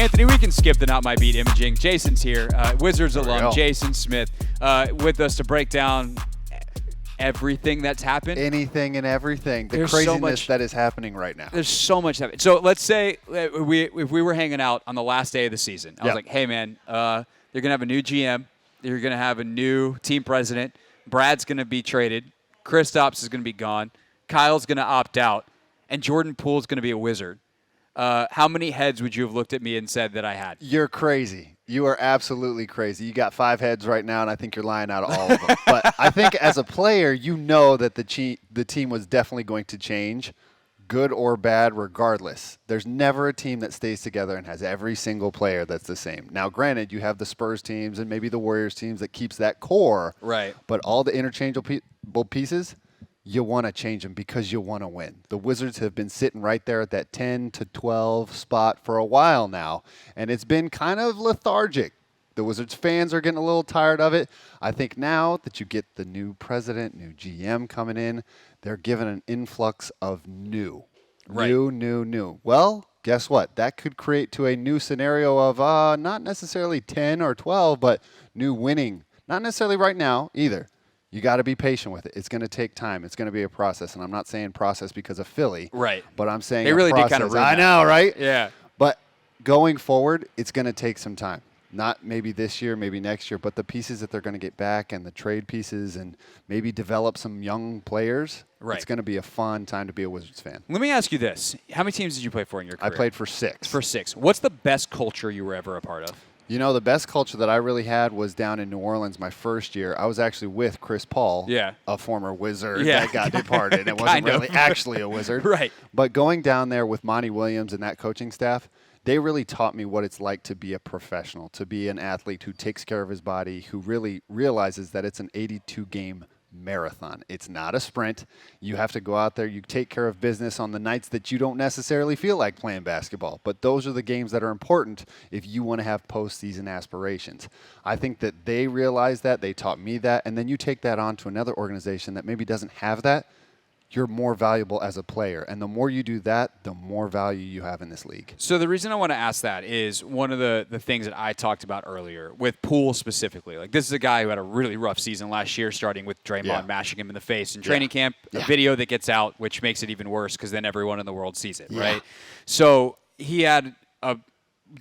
Anthony, we can skip the Not My Beat imaging. Jason's here, Wizards alum, Jason Smith, with us to break down everything that's happened. Anything and everything. There's craziness that is happening right now. There's so much happening. So let's say if we were hanging out on the last day of the season. I was like, hey, man, you're going to have a new GM. You're going to have a new team president. Brad's going to be traded. Kristaps is going to be gone. Kyle's going to opt out. And Jordan Poole's going to be a Wizard. How many heads would you have looked at me and said that I had? You're crazy. You are absolutely crazy. You got 5 heads right now, and I think you're lying out of all of them. But I think as a player, you know that the team was definitely going to change, good or bad, regardless. There's never a team that stays together and has every single player that's the same. Now, granted, you have the Spurs teams and maybe the Warriors teams that keeps that core. Right. But all the interchangeable pieces, you want to change them because you want to win. The Wizards have been sitting right there at that 10 to 12 spot for a while now, and it's been kind of lethargic. The Wizards fans are getting a little tired of it. I think now that you get the new president, new GM coming in, they're given an influx of new. Well, guess what? That could create to a new scenario of not necessarily 10 or 12, but new winning. Not necessarily right now either. You got to be patient with it. It's going to take time. It's going to be a process, and I'm not saying process because of Philly. Right. But I'm saying they really process. did kind of ruin I that. know, right? Yeah. But going forward, it's going to take some time. Not maybe this year, maybe next year, but the pieces that they're going to get back and the trade pieces and maybe develop some young players. Right. It's going to be a fun time to be a Wizards fan. Let me ask you this. How many teams did you play for in your career? I played for 6. For 6. What's the best culture you were ever a part of? You know, the best culture that I really had was down in New Orleans my first year. I was actually with Chris Paul, a former Wizard that got departed. It wasn't really actually a Wizard. Right. But going down there with Monty Williams and that coaching staff, they really taught me what it's like to be a professional, to be an athlete who takes care of his body, who really realizes that it's an 82-game marathon. It's not a sprint. You have to go out there. You take care of business on the nights that you don't necessarily feel like playing basketball. But those are the games that are important if you want to have postseason aspirations. I think that they realized that. They taught me that. And then you take that on to another organization that maybe doesn't have that. You're more valuable as a player. And the more you do that, the more value you have in this league. So the reason I want to ask that is one of the things that I talked about earlier with Poole specifically. Like, this is a guy who had a really rough season last year, starting with Draymond mashing him in the face in training camp, a video that gets out, which makes it even worse because then everyone in the world sees it, right? So he had a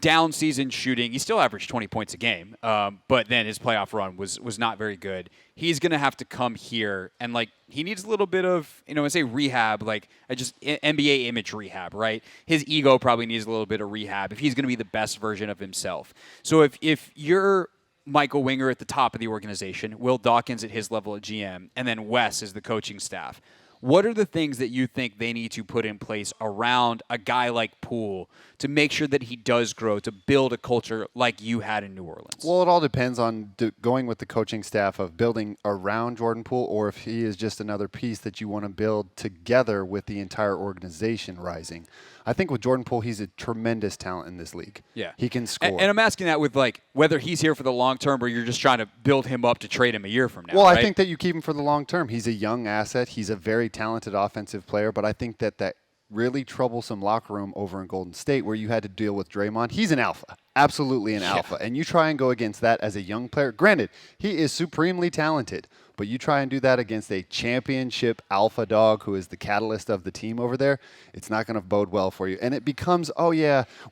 down season shooting. He still averaged 20 points a game, but then his playoff run was not very good. He's going to have to come here and, like, he needs a little bit of, I say rehab, like NBA image rehab, right? His ego probably needs a little bit of rehab if he's going to be the best version of himself. So if you're Michael Winger at the top of the organization, Will Dawkins at his level at GM, and then Wes is the coaching staff, what are the things that you think they need to put in place around a guy like Poole to make sure that he does grow, to build a culture like you had in New Orleans? Well, it all depends on going with the coaching staff of building around Jordan Poole, or if he is just another piece that you want to build together with the entire organization rising. I think with Jordan Poole, he's a tremendous talent in this league. Yeah. He can score. And I'm asking that with, like, whether he's here for the long term or you're just trying to build him up to trade him a year from now. Well, right? I think that you keep him for the long term. He's a young asset. He's a very talented offensive player, but I think that really troublesome locker room over in Golden State where you had to deal with Draymond, he's an alpha. Absolutely an alpha. And you try and go against that as a young player. Granted, he is supremely talented, but you try and do that against a championship alpha dog who is the catalyst of the team over there, it's not going to bode well for you. And it becomes,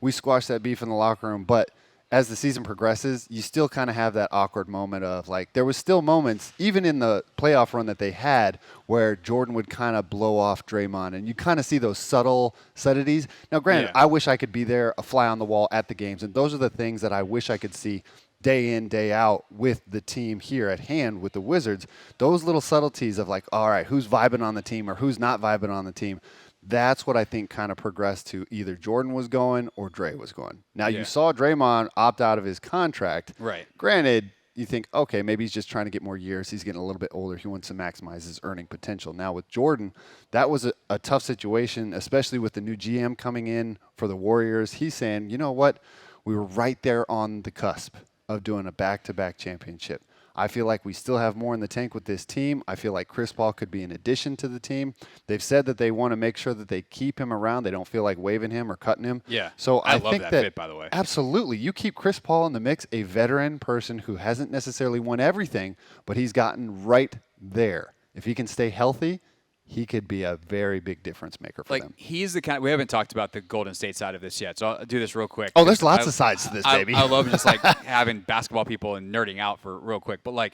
we squashed that beef in the locker room, but as the season progresses, you still kind of have that awkward moment of, like, there was still moments, even in the playoff run that they had, where Jordan would kind of blow off Draymond, and you kind of see those subtleties. Now, granted, I wish I could be there, a fly on the wall at the games, and those are the things that I wish I could see day in, day out with the team here at hand with the Wizards. Those little subtleties of, like, all right, who's vibing on the team or who's not vibing on the team. That's what I think kind of progressed to either Jordan was going or Dre was going. Now, you saw Draymond opt out of his contract. Right. Granted, you think, okay, maybe he's just trying to get more years. He's getting a little bit older. He wants to maximize his earning potential. Now, with Jordan, that was a tough situation, especially with the new GM coming in for the Warriors. He's saying, you know what? We were right there on the cusp of doing a back-to-back championship. I feel like we still have more in the tank with this team. I feel like Chris Paul could be an addition to the team. They've said that they want to make sure that they keep him around. They don't feel like waiving him or cutting him. Yeah. So I love think that that fit, by the way. Absolutely. You keep Chris Paul in the mix, a veteran person who hasn't necessarily won everything, but he's gotten right there. If he can stay healthy, he could be a very big difference maker for them. He's the kind. We haven't talked about the Golden State side of this yet, so I'll do this real quick. Oh, there's lots of sides to this, baby. I love just having basketball people and nerding out for real quick. But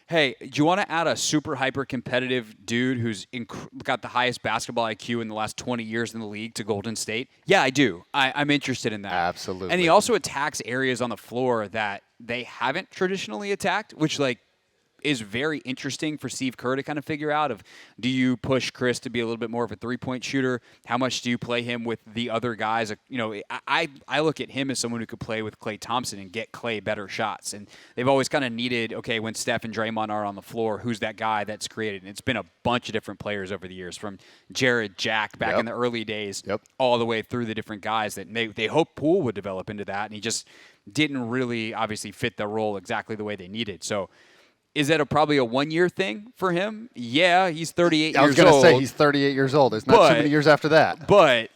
hey, do you want to add a super hyper competitive dude who's got the highest basketball IQ in the last 20 years in the league to Golden State? Yeah, I do. I'm interested in that. Absolutely. And he also attacks areas on the floor that they haven't traditionally attacked, which is very interesting for Steve Kerr to kind of figure out do you push Chris to be a little bit more of a three-point shooter? How much do you play him with the other guys? I look at him as someone who could play with Klay Thompson and get Klay better shots. And they've always kind of needed, when Steph and Draymond are on the floor, who's that guy that's created? And it's been a bunch of different players over the years, from Jared Jack back in the early days all the way through the different guys that they hope Poole would develop into that. And he just didn't really obviously fit the role exactly the way they needed. So is that probably a one-year thing for him? Yeah, he's 38 years old. I was going to say he's 38 years old. There's not too many years after that. But,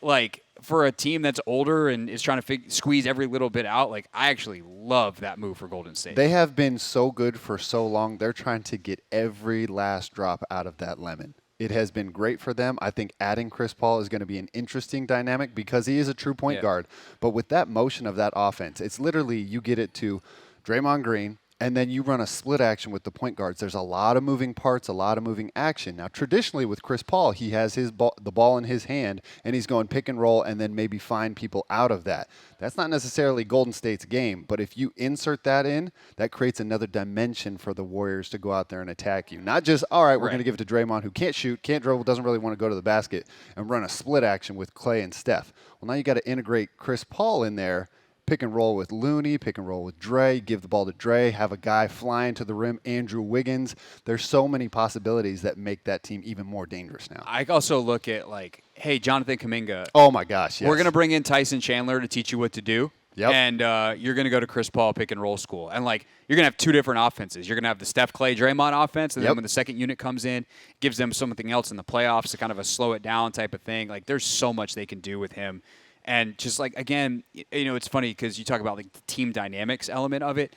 for a team that's older and is trying to squeeze every little bit out, I actually love that move for Golden State. They have been so good for so long. They're trying to get every last drop out of that lemon. It has been great for them. I think adding Chris Paul is going to be an interesting dynamic because he is a true point guard. But with that motion of that offense, it's literally you get it to Draymond Green, and then you run a split action with the point guards. There's a lot of moving parts, a lot of moving action. Now, traditionally with Chris Paul, he has the ball in his hand, and he's going pick and roll and then maybe find people out of that. That's not necessarily Golden State's game, but if you insert that in, that creates another dimension for the Warriors to go out there and attack you. Not just, all right, we're going to give it to Draymond, who can't shoot, can't dribble, doesn't really want to go to the basket, and run a split action with Klay and Steph. Well, now you got to integrate Chris Paul in there. Pick and roll with Looney, pick and roll with Dre, give the ball to Dre, have a guy flying to the rim, Andrew Wiggins. There's so many possibilities that make that team even more dangerous now. I also look at hey, Jonathan Kuminga. Oh, my gosh, yes. We're going to bring in Tyson Chandler to teach you what to do. Yep. And you're going to go to Chris Paul pick and roll school. And you're going to have two different offenses. You're going to have the Steph, Klay, Draymond offense. And then when the second unit comes in, gives them something else in the playoffs to kind of a slow it down type of thing. There's so much they can do with him. And just again, it's funny because you talk about the team dynamics element of it.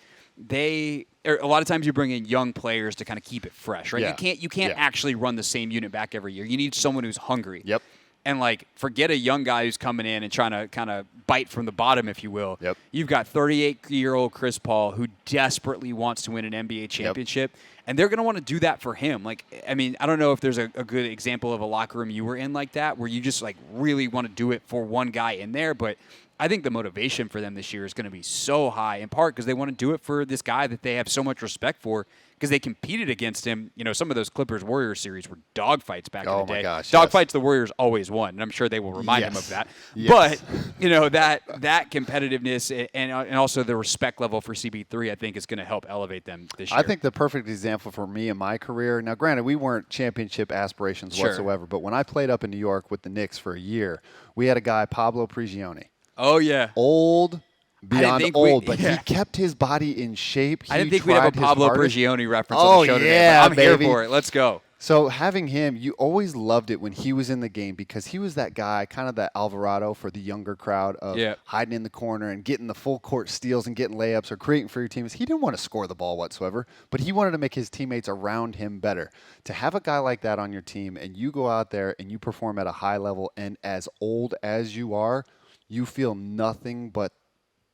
A lot of times you bring in young players to kind of keep it fresh, right? Yeah. You can't actually run the same unit back every year. You need someone who's hungry. Yep. And forget a young guy who's coming in and trying to kind of bite from the bottom, if you will. Yep. You've got 38-year-old Chris Paul who desperately wants to win an NBA championship. Yep. And they're going to want to do that for him. I don't know if there's a good example of a locker room you were in like that, where you just really want to do it for one guy in there. But I think the motivation for them this year is going to be so high, in part because they want to do it for this guy that they have so much respect for, because they competed against him. Some of those Clippers-Warriors series were dogfights back in the day. Oh, my gosh, dogfights the Warriors always won, and I'm sure they will remind him of that. Yes. But, that competitiveness and also the respect level for CB3, I think, is going to help elevate them this year. I think the perfect example for me in my career, now granted, we weren't championship aspirations whatsoever, but when I played up in New York with the Knicks for a year, we had a guy, Pablo Prigioni. Oh, yeah. Old, beyond old, but he kept his body in shape. I didn't think we'd have a Pablo Prigioni reference on the show today, but I'm here for it. Let's go. So having him, you always loved it when he was in the game, because he was that guy, kind of that Alvarado for the younger crowd of hiding in the corner and getting the full court steals and getting layups or creating for your teams. He didn't want to score the ball whatsoever, but he wanted to make his teammates around him better. To have a guy like that on your team and you go out there and you perform at a high level, and as old as you are, you feel nothing but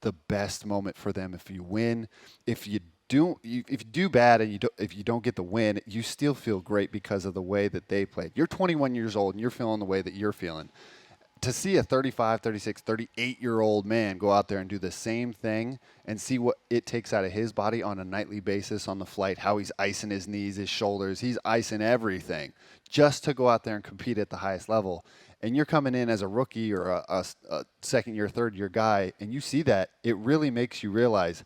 the best moment for them if you win. If you do bad and if you don't get the win, you still feel great because of the way that they played. You're 21 years old and you're feeling the way that you're feeling. To see a 35, 36, 38-year-old man go out there and do the same thing and see what it takes out of his body on a nightly basis on the flight, how he's icing his knees, his shoulders, he's icing everything just to go out there and compete at the highest level. And you're coming in as a rookie or a second-year, third-year guy, and you see that, it really makes you realize,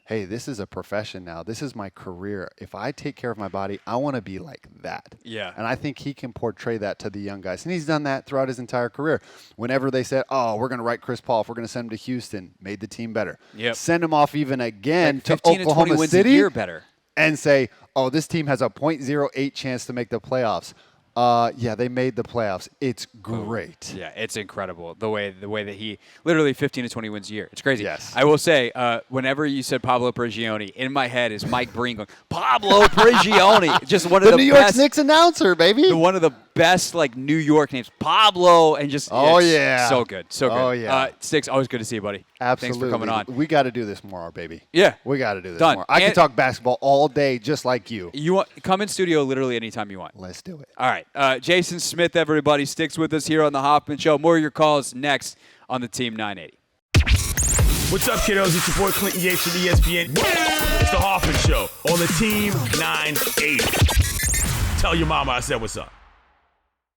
hey, this is a profession now. This is my career. If I take care of my body, I want to be like that. Yeah. And I think he can portray that to the young guys. And he's done that throughout his entire career. Whenever they said, oh, we're going to write Chris Paul, if we're going to send him to Houston, made the team better. Yep. Send him off even again to 15 Oklahoma to 20 wins City. a year better. and say, oh, this team has a .08 chance to make the playoffs. Yeah, they made the playoffs. It's great. Yeah, it's incredible the way that he literally 15 to 20 wins a year. It's crazy. Yes. I will say, whenever you said Pablo Prigioni, in my head is Mike Breen going, Pablo Prigioni, just one of the New York best, Knicks announcer, baby. one of the best like New York names, Pablo, and just Oh, yeah. so good, so good. Oh, yeah. Sticks, always good to see you, buddy. Absolutely. Thanks for coming on. We got to do this more, baby. Yeah, We got to do this Done. more. I can And- talk basketball all day just like you. You want come in studio literally anytime you want. Let's do it. All right, Jason Smith, everybody, sticks with us here on the Hoffman Show. More of your calls next on the Team 980. What's up, kiddos? It's your boy Clinton Yates from ESPN. It's the Hoffman Show on the Team 980. Tell your mama I said what's up.